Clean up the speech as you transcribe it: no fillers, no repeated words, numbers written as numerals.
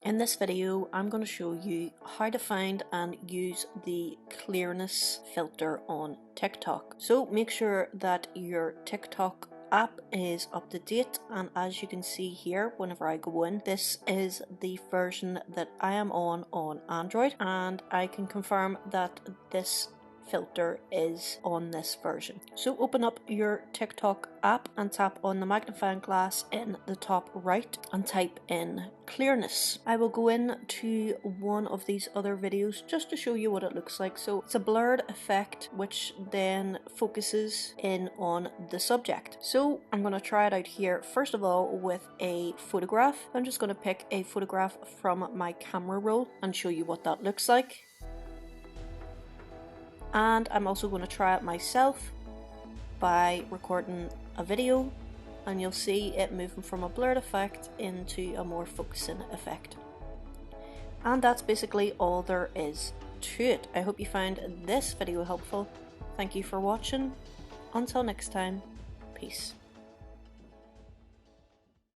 In this video, I'm going to show you how to find and use the clearness filter on TikTok. So make sure that your TikTok app is up to date, and as you can see here, whenever I go in, this is the version that I am on Android, and I can confirm that this filter is on this version. So open up your TikTok app and tap on the magnifying glass in the top right and type in clearness. I will go in to one of these other videos just to show you what it looks like. So it's a blurred effect which then focuses in on the subject. So I'm going to try it out here first of all with a photograph. I'm just going to pick a photograph from my camera roll and show you what that looks like. And I'm also going to try it myself by recording a video, and you'll see it moving from a blurred effect into a more focusing effect. And that's basically all there is to it. I hope you found this video helpful. Thank you for watching. Until next time, peace.